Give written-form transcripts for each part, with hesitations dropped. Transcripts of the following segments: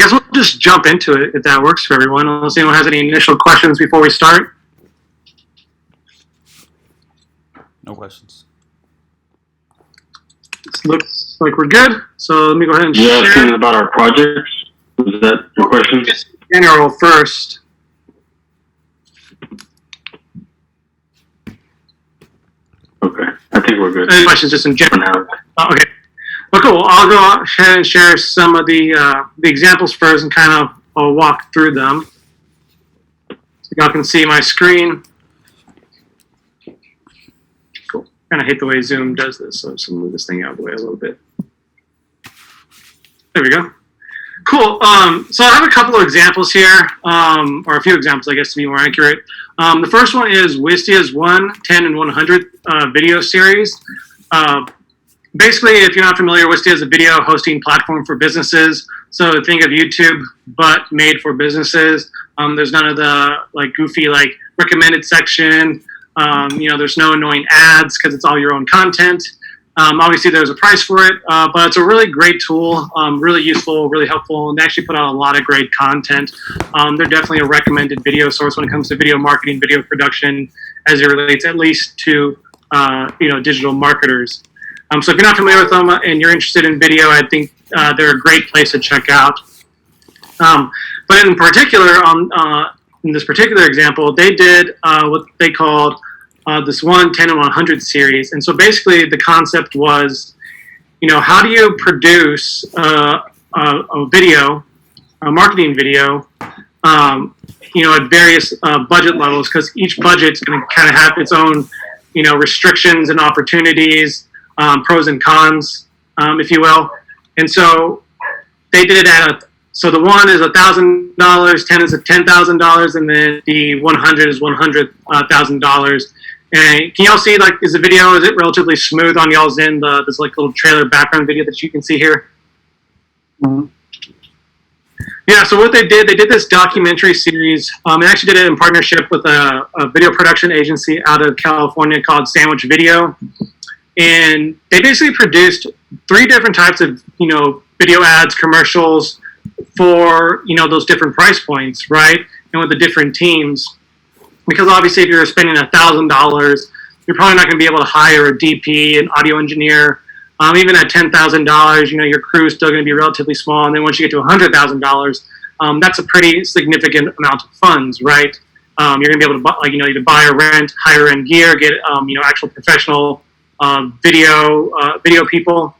guess we'll just jump into it if that works for everyone, unless anyone has any initial questions before we start. No questions. This looks like we're good, so let me go ahead and You're share. asking about our projects? Was that your question? Just general first. Okay, I think we're good Any questions just in for general? now. Okay. Well, cool. I'll go ahead and share some of the examples first and kind of I'll walk through them. So y'all can see my screen. Cool. Kind of hate the way Zoom does this, so just move this thing out of the way a little bit. There we go. Cool. So I have a couple of examples here, or a few examples, I guess, to be more accurate. The first one is Wistia's 1, 10, and 100 video series. Basically, if you're not familiar, Wistia is a video hosting platform for businesses. So think of YouTube, but made for businesses. There's none of the goofy recommended section. There's no annoying ads because it's all your own content. Obviously, there's a price for it, but it's a really great tool, really useful, really helpful, and they actually put out a lot of great content. They're definitely a recommended video source when it comes to video marketing, video production, as it relates at least to digital marketers. So if you're not familiar with them and you're interested in video, I think they're a great place to check out. But in particular, in this particular example, they did what they called this 1, 10, and 100 series. And so basically the concept was, how do you produce a video, a marketing video, at various budget levels, because each budget's going to kind of have its own, restrictions and opportunities, pros and cons, if you will. And so they did it so the 1 is $1,000, 10 is $10,000, and then the 100 is $100,000. And can y'all see, is the video, is it relatively smooth on y'all's end, this little trailer background video that you can see here? Mm-hmm. Yeah, so what they did this documentary series. They actually did it in partnership with a video production agency out of California called Sandwich Video. And they basically produced 3 different types of, video ads, commercials for, those different price points, right? And with the different teams. Because obviously if you're spending $1,000, you're probably not going to be able to hire a DP, an audio engineer. Even at $10,000, your crew is still going to be relatively small. And then once you get to $100,000, that's a pretty significant amount of funds, right? You're going to be able to buy, either buy or rent higher end gear, get, actual professional video people.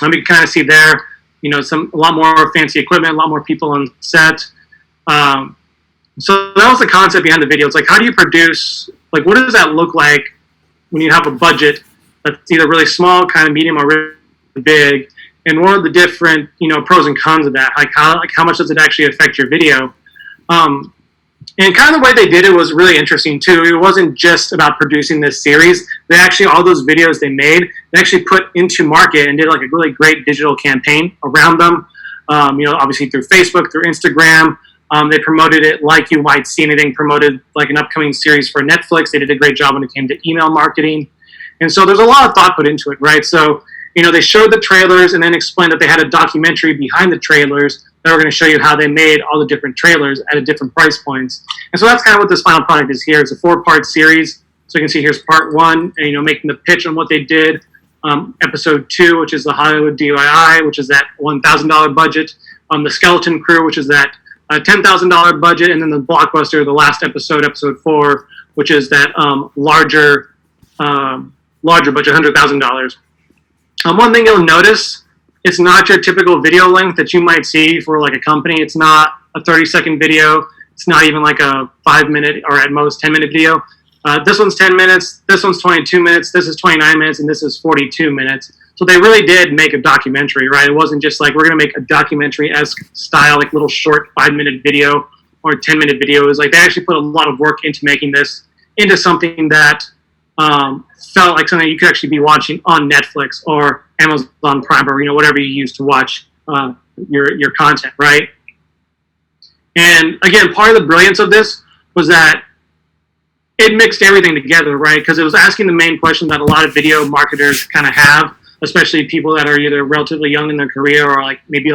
You can kind of see there, a lot more fancy equipment, a lot more people on set. So that was the concept behind the video. It's how do you produce, what does that look like when you have a budget that's either really small, kind of medium, or really big? And what are the different, pros and cons of that? How much does it actually affect your video? And kind of the way they did it was really interesting too. It wasn't just about producing this series. They actually, all those videos they made, they actually put into market and did a really great digital campaign around them. Obviously through Facebook, through Instagram. They promoted it like you might see anything promoted, like an upcoming series for Netflix. They did a great job when it came to email marketing. And so there's a lot of thought put into it, right? So, they showed the trailers and then explained that they had a documentary behind the trailers that were going to show you how they made all the different trailers at different price points. And so that's kind of what this final product is here. It's a 4-part series. So you can see here's part 1, and, making the pitch on what they did. Episode 2, which is the Hollywood DIY, which is that $1,000 budget. The Skeleton Crew, which is that $10,000 budget. And then the Blockbuster, the last episode, episode 4, which is that larger budget, $100,000. One thing you'll notice, it's not your typical video length that you might see for a company. It's not a 30-second video. It's not even a 5-minute or at most 10-minute video. This one's 10 minutes. This one's 22 minutes. This is 29 minutes, and this is 42 minutes. So they really did make a documentary, right? It wasn't just we're going to make a documentary-esque style, little short 5-minute video or 10-minute video. It was they actually put a lot of work into making this into something that felt like something you could actually be watching on Netflix or Amazon Prime or whatever you use to watch your content, right? And again, part of the brilliance of this was that it mixed everything together, right? Because it was asking the main question that a lot of video marketers kind of have, especially people that are either relatively young in their career or maybe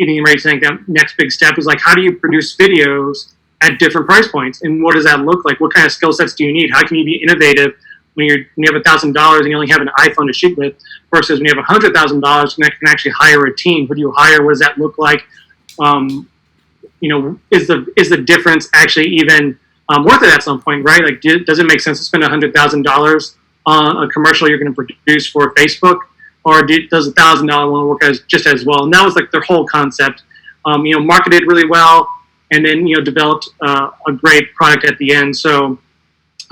getting ready to take that next big step is like, how do you produce videos at different price points, and what does that look like? What kind of skill sets do you need? How can you be innovative when you have $1,000 and you only have an iPhone to shoot with, versus when you have $100,000 and can actually hire a team? Who do you hire? What does that look like? Is the difference actually even worth it at some point, right? Like, does it make sense to spend $100,000 on a commercial you're going to produce for Facebook, or does $1,000 one work just as well? And that was like their whole concept. Marketed really well, and then developed a great product at the end. So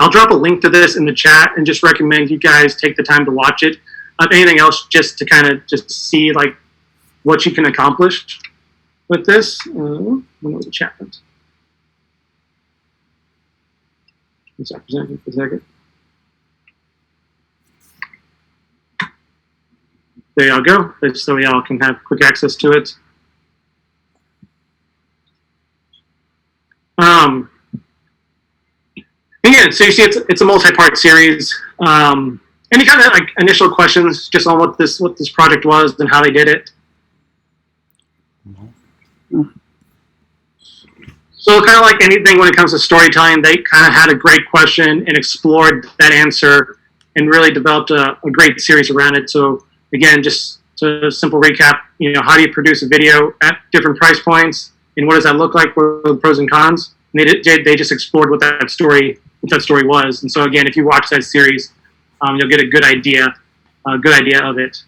I'll drop a link to this in the chat and just recommend you guys take the time to watch it. Anything else, just to kind of just see like what you can accomplish with this. When was the chat? Presenting for a second. There y'all go. Just so y'all can have quick access to it. Again, so you see, it's a multi-part series. Any kind of like initial questions just on what this project was and how they did it? So kind of like anything when it comes to storytelling, they kind of had a great question and explored that answer and really developed a great series around it. So again, just to simple recap, how do you produce a video at different price points, and what does that look like? What are the pros and cons? And they just explored what that story was. And so again, if you watch that series, you'll get a good idea of it.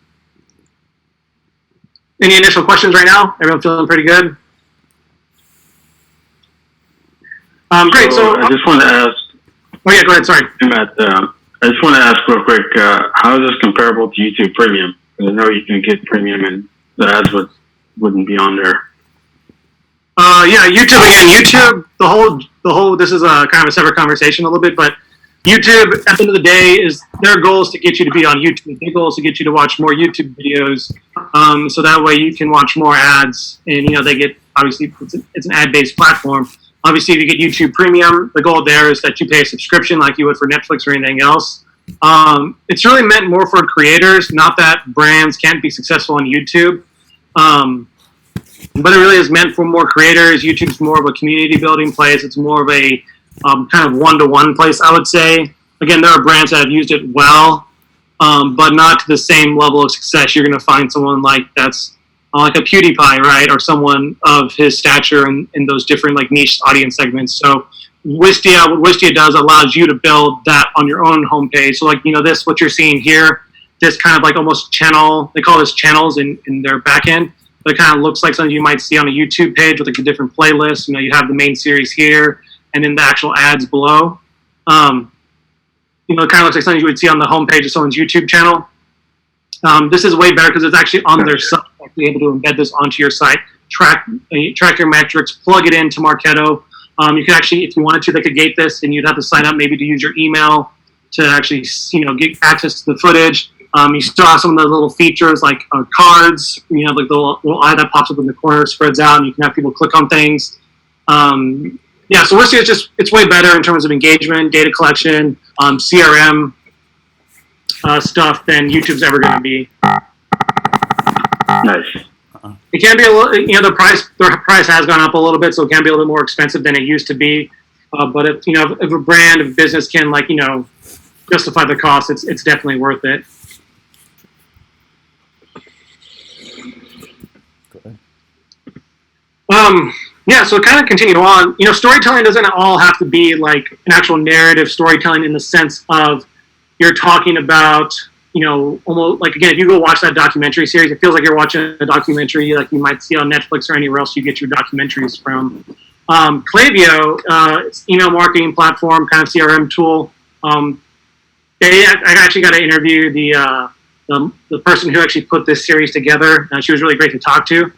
Any initial questions right now? Everyone feeling pretty good? Great. So I just want to ask. Oh yeah, go ahead. Sorry, Matt. I just want to ask real quick. How is this comparable to YouTube Premium? Because I know you can get Premium, and the ads wouldn't be on there. Yeah, YouTube again. YouTube, the whole. This is a kind of a separate conversation a little bit, but YouTube, at the end of the day, is their goal is to get you to be on YouTube. Their goal is to get you to watch more YouTube videos, so that way you can watch more ads, and they get, obviously it's an ad-based platform. Obviously, if you get YouTube Premium, the goal there is that you pay a subscription like you would for Netflix or anything else. It's really meant more for creators, not that brands can't be successful on YouTube. But it really is meant for more creators. YouTube's more of a community building place. It's more of a kind of one-to-one place, I would say. Again, there are brands that have used it well, but not to the same level of success. You're going to find someone that's like a PewDiePie, right? Or someone of his stature in those different like niche audience segments. So what Wistia does allows you to build that on your own homepage. So like, this, what you're seeing here, this kind of like almost channel, they call this channels in their backend. But it kind of looks like something you might see on a YouTube page with like a different playlist. You have the main series here and then the actual ads below. It kind of looks like something you would see on the homepage of someone's YouTube channel. This is way better because it's actually on their site. Be able to embed this onto your site, track your metrics, plug it into Marketo. You could actually, if you wanted to, they could gate this, and you'd have to sign up maybe to use your email to actually, get access to the footage. You still have some of the little features like cards. Like the little eye that pops up in the corner spreads out, and you can have people click on things. Yeah, so Wistia it's way better in terms of engagement, data collection, CRM stuff than YouTube's ever going to be. Nice. It can be a little, the price has gone up a little bit, so it can be a little more expensive than it used to be. But if a brand, if a business can justify the cost, it's definitely worth it. Yeah, so kind of continue on. Storytelling doesn't all have to be like an actual narrative storytelling in the sense of you're talking about, almost like, again, if you go watch that documentary series, it feels like you're watching a documentary like you might see on Netflix or anywhere else you get your documentaries from. Klaviyo, it's email marketing platform, kind of CRM tool. I actually got to interview the person who actually put this series together. She was really great to talk to.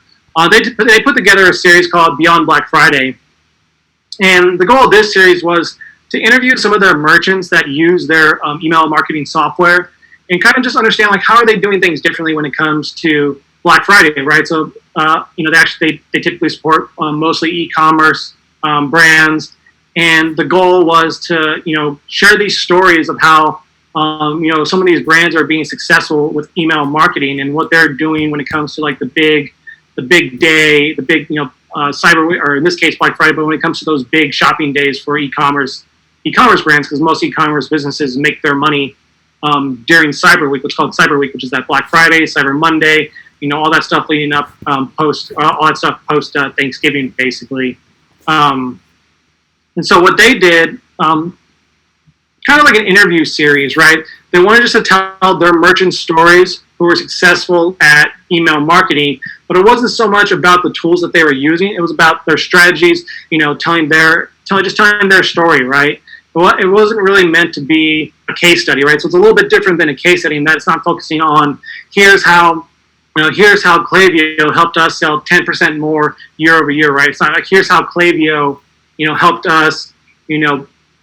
They put together a series called Beyond Black Friday. And the goal of this series was to interview some of their merchants that use their email marketing software and kind of just understand like how are they doing things differently when it comes to Black Friday, right? So they typically support mostly e-commerce brands, and the goal was to share these stories of how some of these brands are being successful with email marketing and what they're doing when it comes to like the big the big day, the big, Cyber, or in this case, Black Friday, but when it comes to those big shopping days for e-commerce brands, because most e-commerce businesses make their money during Cyber Week, what's called Cyber Week, which is that Black Friday, Cyber Monday, all that stuff leading up post Thanksgiving, basically. And so what they did, kind of like an interview series, right? They wanted just to tell their merchant stories who were successful at email marketing, but it wasn't so much about the tools that they were using. It was about their strategies, telling their story, right? It wasn't really meant to be a case study, right? So it's a little bit different than a case study in that it's not focusing on here's how Klaviyo helped us sell 10% more year over year, right? It's not like here's how Klaviyo, helped us,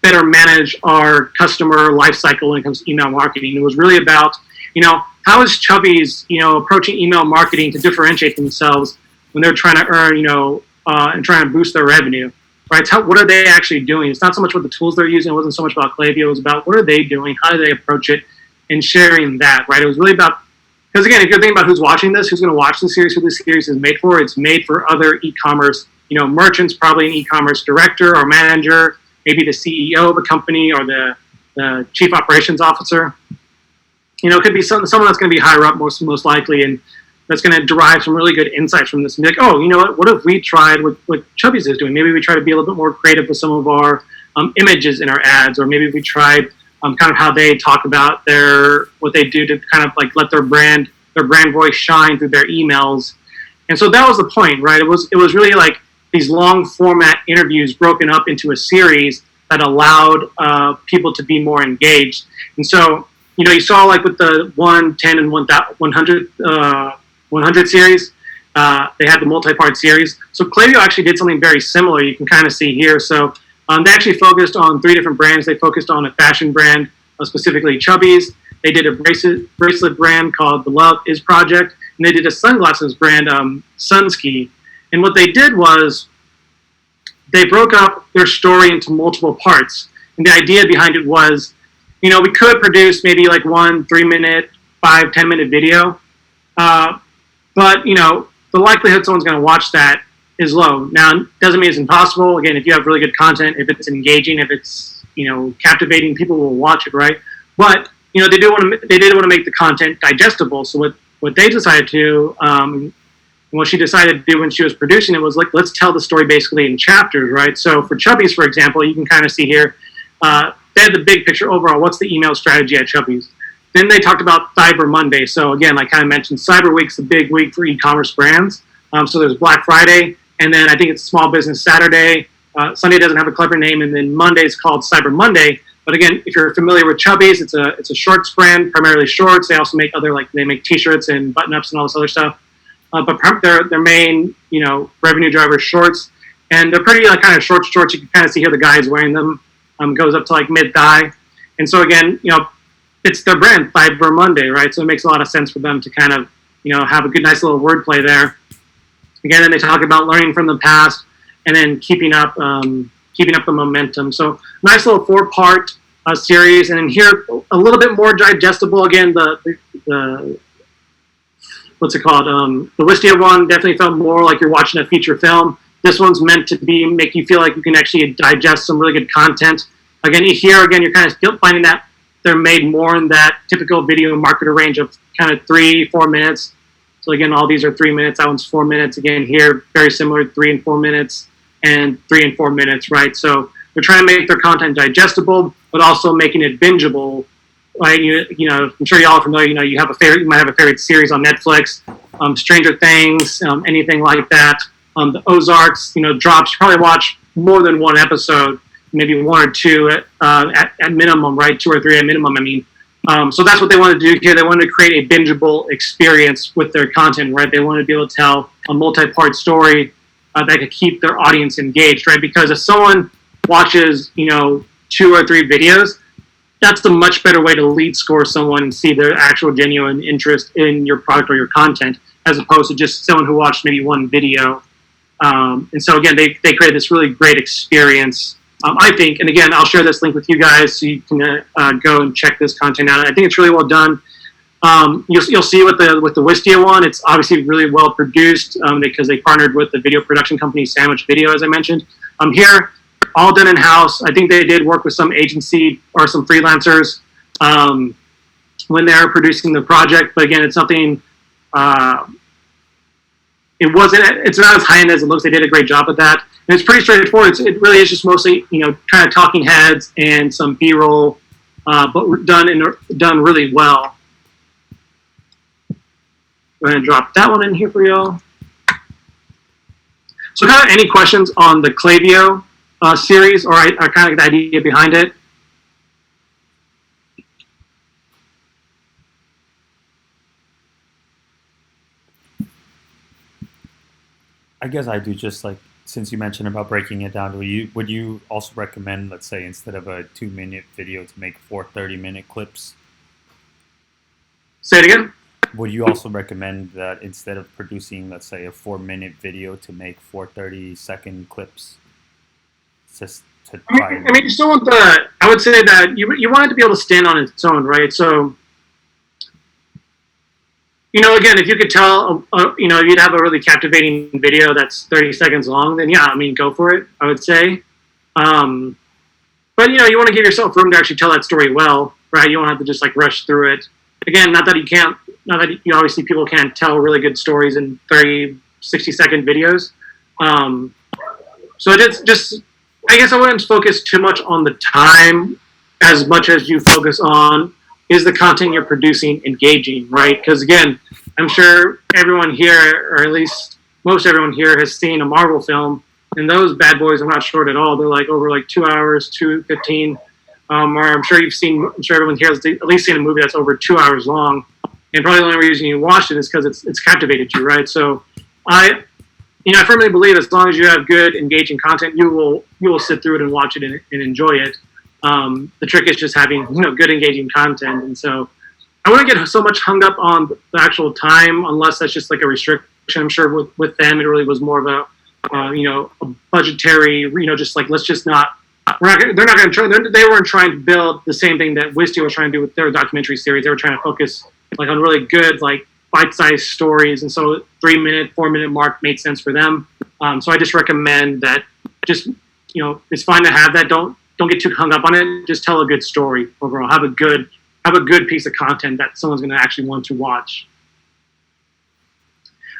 better manage our customer life cycle when it comes to email marketing. It was really about, how is Chubby's, approaching email marketing to differentiate themselves when they're trying to earn, and trying to boost their revenue, right? What are they actually doing? It's not so much what the tools they're using. It wasn't so much about Klaviyo. It was about what are they doing? How do they approach it? And sharing that, right? It was really about, because again, if you're thinking about who's watching this, who's going to watch the series, who this series is made for, it's made for other e-commerce, merchants, probably an e-commerce director or manager, maybe the CEO of a company or the chief operations officer. It could be someone that's going to be higher up most likely, and that's going to derive some really good insights from this. And be like, oh, you know what if we tried what Chubby's is doing? Maybe we try to be a little bit more creative with some of our images in our ads, or maybe we tried kind of how they talk about what they do to kind of like let their brand voice shine through their emails. And so that was the point, right? It was really like these long format interviews broken up into a series that allowed people to be more engaged. And so, you saw like with the 110 and 100 series, they had the multi-part series. So Klaviyo actually did something very similar. You can kind of see here. So they actually focused on 3 different brands. They focused on a fashion brand, specifically Chubby's. They did a bracelet brand called the Love Is Project, and they did a sunglasses brand, Sunski. And what they did was they broke up their story into multiple parts. And the idea behind it was, we could produce maybe like 1 3-minute, 5-10-minute video, but the likelihood someone's going to watch that is low. Now, it doesn't mean it's impossible. Again, if you have really good content, if it's engaging, if it's captivating, people will watch it, right? But they did want to make the content digestible. So what they decided to, what she decided to do when she was producing it was like, let's tell the story basically in chapters, right? So for Chubby's, for example, you can kind of see here, they had the big picture overall. What's the email strategy at Chubby's? Then they talked about Cyber Monday. So again, like I kind of mentioned, Cyber Week's the big week for e-commerce brands. So there's Black Friday, and then I think it's Small Business Saturday. Sunday doesn't have a clever name, and then Monday is called Cyber Monday. But again, if you're familiar with Chubby's, it's a shorts brand, primarily shorts. They also make they make T-shirts and button-ups and all this other stuff. But their main revenue driver is shorts, and they're pretty kind of short shorts. You can kind of see here the guy is wearing them. Goes up to like mid-thigh, and so again, it's their brand, Cyber Monday, right? So it makes a lot of sense for them to kind of have a good, nice little wordplay there. Again, then they talk about learning from the past and then keeping up the momentum. So nice little 4-part series, and then here a little bit more digestible. Again, the what's it called? The Wistia one definitely felt more like you're watching a feature film. This one's meant to make you feel like you can actually digest some really good content. Again, you're kind of finding that they're made more in that typical video marketer range of kind of 3-4 minutes. So again, all these are 3 minutes. That one's 4 minutes. Again, here, very similar, 3 and 4 minutes and 3 and 4 minutes, right? So they're trying to make their content digestible, but also making it bingeable. Right? I'm sure y'all are familiar. You might have a favorite series on Netflix, Stranger Things, anything like that. The Ozarks, drops. You probably watch more than one episode, maybe 1 or 2 at minimum, right? 2 or 3 at minimum. I mean, so that's what they wanted to do here. They wanted to create a bingeable experience with their content, right? They wanted to be able to tell a multi-part story that could keep their audience engaged, right? Because if someone watches, 2 or 3 videos, that's a much better way to lead score someone and see their actual genuine interest in your product or your content, as opposed to just someone who watched maybe 1 video. And so again, they created this really great experience, I think. And again, I'll share this link with you guys so you can go and check this content out. I think it's really well done. You'll see with the Wistia one, it's obviously really well produced because they partnered with the video production company Sandwich Video, as I mentioned. Here, all done in house. I think they did work with some agency or some freelancers when they were producing the project. But again, it's something. It's not as high end as it looks. They did a great job at that, and it's pretty straightforward. It really is just mostly kind of talking heads and some B-roll, but done really well. I'm going to drop that one in here for y'all. So kind of any questions on the Klaviyo series or kind of the idea behind it? I guess I do just like, since you mentioned about breaking it down, would you also recommend, let's say, instead of a 2-minute video to make 4 30-minute clips? Say it again? Would you also recommend that instead of producing, let's say, a 4-minute video to make 4 30-second clips? Just to try. I mean, you still want I would say that you want it to be able to stand on its own, right? So, again, if you could tell, you'd have a really captivating video that's 30 seconds long, then yeah, I mean, go for it, I would say. But, you want to give yourself room to actually tell that story well, right? You don't have to just like rush through it. Again, not that obviously people can't tell really good stories in 30, 60-second videos. So it's just, I guess I wouldn't focus too much on the time as much as you focus on, is the content you're producing engaging, right? Because again, I'm sure everyone here, or at least most everyone here, has seen a Marvel film, and those bad boys are not short at all. They're like over like 2 hours, 2:15. Or I'm sure everyone here has at least seen a movie that's over 2 hours long, and probably the only reason you watched it is because it's captivated you, right? So I firmly believe as long as you have good, engaging content, you will sit through it and watch it and enjoy it. The trick is just having good, engaging content, and so I wouldn't get so much hung up on the actual time unless that's just like a restriction. I'm sure with them it really was more of a budgetary, just like let's just not. They're not going to try. They weren't trying to build the same thing that Wistia was trying to do with their documentary series. They were trying to focus like on really good, like bite-sized stories, and so 3-minute, 4-minute mark made sense for them. So I just recommend that. Just it's fine to have that. Don't get too hung up on it. Just tell a good story overall. Have a good piece of content that someone's going to actually want to watch.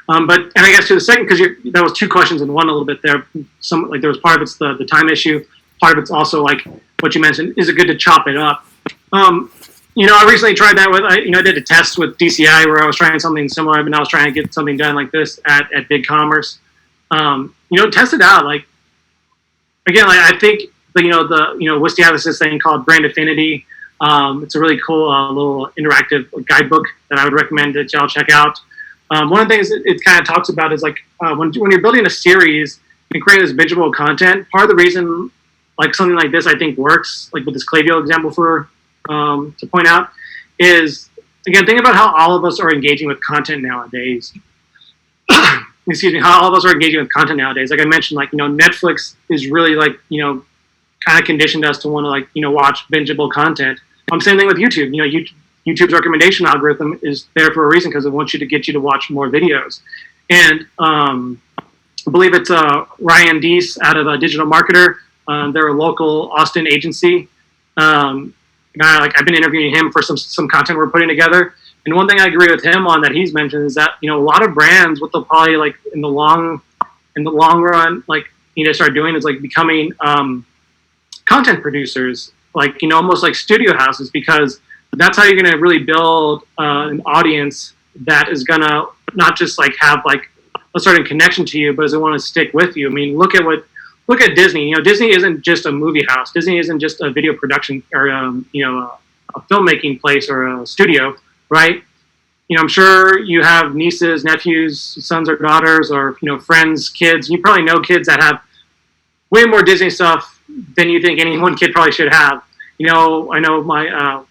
And I guess to the second, because that was 2 questions in one a little bit there. There was part of it's the time issue. Part of it's also like what you mentioned. Is it good to chop it up? I recently tried that with, I did a test with DCI where I was trying something similar, and I was trying to get something done like this at Big Commerce. Test it out. Like, again, like I think, Wistia has this thing called Brand Affinity. It's a really cool little interactive guidebook that I would recommend that y'all check out. One of the things it kind of talks about is like when you're building a series and creating this bingeable content, part of the reason like something like this I think works, like with this Klaviyo example to point out, is again, think about how all of us are engaging with content nowadays. Excuse me, how all of us are engaging with content nowadays. Like I mentioned, like Netflix is really like kind of conditioned us to want to like watch bingeable content. Same thing with YouTube. YouTube's recommendation algorithm is there for a reason because it wants you to get you to watch more videos. And I believe it's Ryan Deese out of a Digital Marketer. They're a local Austin agency. I've been interviewing him for some content we're putting together. And one thing I agree with him on that he's mentioned is that a lot of brands, what they'll probably like in the long run, like start doing is like becoming content producers, like almost like studio houses, because that's how you're going to really build an audience that is going to not just like have like a certain connection to you, but is they want to stick with you. I mean, look at Disney. Disney isn't just a movie house. Disney isn't just a video production or a filmmaking place or a studio, right? I'm sure you have nieces, nephews, sons or daughters, or friends, kids. You probably know kids that have way more Disney stuff than you think any one kid probably should have. I know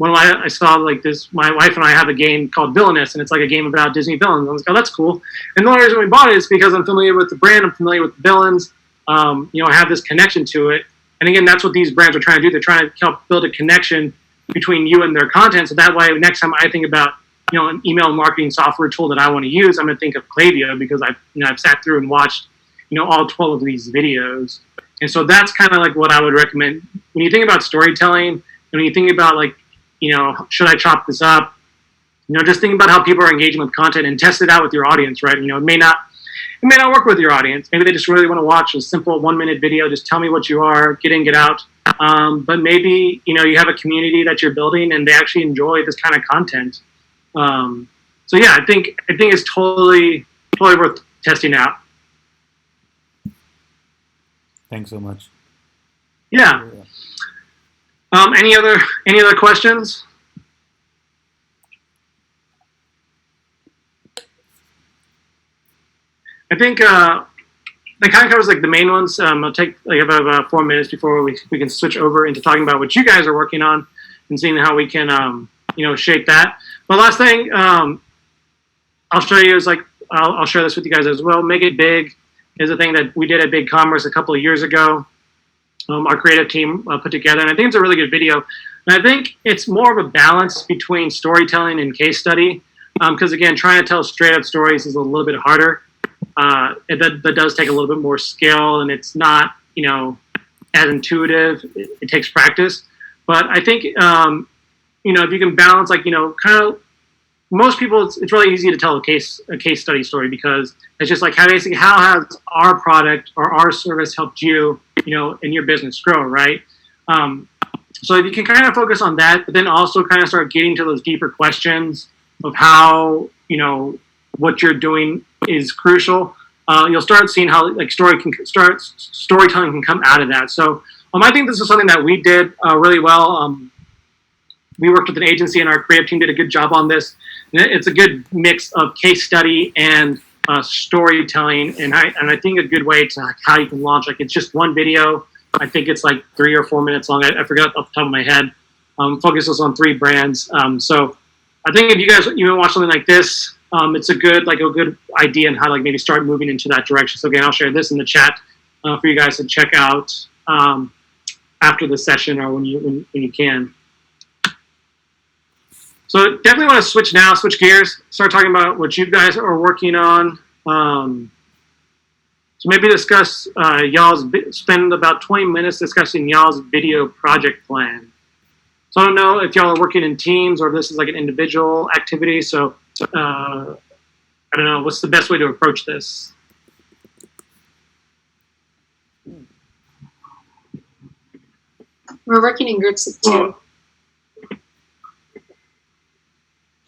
I saw like this. My wife and I have a game called Villainous, and it's like a game about Disney villains. I was like, oh, that's cool. And the only reason we bought it is because I'm familiar with the brand. I'm familiar with the villains. I have this connection to it. And again, that's what these brands are trying to do. They're trying to help build a connection between you and their content. So that way, next time I think about an email marketing software tool that I want to use, I'm going to think of Klaviyo because I've sat through and watched all 12 of these videos. And so that's kind of like what I would recommend when you think about storytelling, and when you think about should I chop this up? Just think about how people are engaging with content and test it out with your audience, right? It may not work with your audience. Maybe they just really want to watch a simple 1-minute video. Just tell me what you are, get in, get out. But maybe you have a community that you're building and they actually enjoy this kind of content. So yeah, I think it's totally worth testing out. Thanks so much. Yeah. Any other questions? I think that kind of covers like the main ones. I'll take about 4 minutes before we can switch over into talking about what you guys are working on and seeing how we can shape that. But last thing I'll show you is I'll share this with you guys as well. Make it big is a thing that we did at Big Commerce a couple of years ago. Our creative team put together, and I think it's a really good video. And I think it's more of a balance between storytelling and case study, because again, trying to tell straight up stories is a little bit harder. That does take a little bit more skill, and it's not as intuitive. It takes practice, but I think if you can balance kind of most people, it's really easy to tell a case study story because it's just like how has our product or our service helped you in your business grow, right? So if you can kind of focus on that, but then also kind of start getting to those deeper questions of how what you're doing is crucial. You'll start seeing how storytelling can come out of that. So I think this is something that we did really well. We worked with an agency, and our creative team did a good job on this. And it's a good mix of case study and storytelling, and I think a good way to how you can launch. It's just one video. I think it's 3 or 4 minutes long. I forgot off the top of my head. Focuses on 3 brands. So I think if you guys watch something like this, it's a good idea on how to maybe start moving into that direction. So again, I'll share this in the chat for you guys to check out after the session or when you can. So definitely want to switch gears, start talking about what you guys are working on. So maybe discuss spend about 20 minutes discussing y'all's video project plan. So I don't know if y'all are working in teams or if this is an individual activity. So I don't know, what's the best way to approach this? We're working in groups of 2.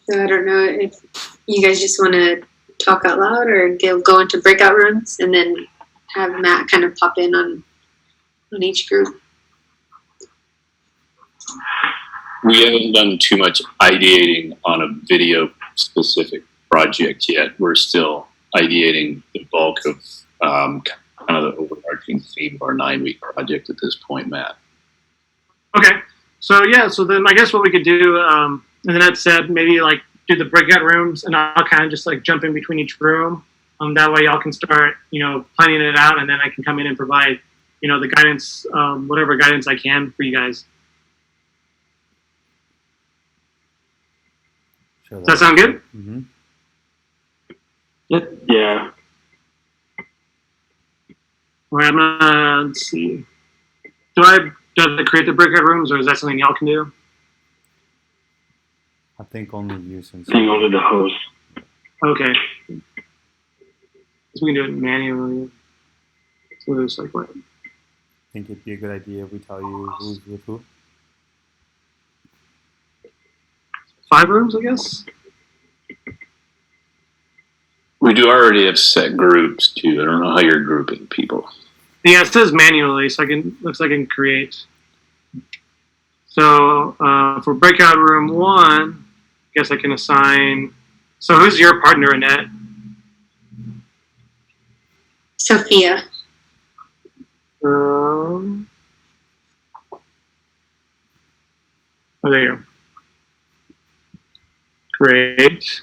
So I don't know if you guys just want to talk out loud or go into breakout rooms and then have Matt kind of pop in on each group. We haven't done too much ideating on a video specific project yet. We're still ideating the bulk of kind of the overarching theme of our 9-week project at this point, Matt. Okay. So then I guess what we could do, and then that said, maybe do the breakout rooms, and I'll kind of just jump in between each room. That way y'all can start, planning it out, and then I can come in and provide, the guidance, whatever guidance I can for you guys. Sure, Does that sound good? Mm-hmm. Yep. Yeah. All right, let's see. Do I have to create the breakout rooms, or is that something y'all can do? I think only you since I think only the host. Okay. So we can do it manually. So there's what? I think it'd be a good idea if we tell you who's with who. 5 rooms, I guess? We do already have set groups too. I don't know how you're grouping people. Yeah, it says manually, so looks like I can create. So for breakout room 1, I guess I can assign. So who's your partner, Annette? Sophia. Oh, there you go. Great.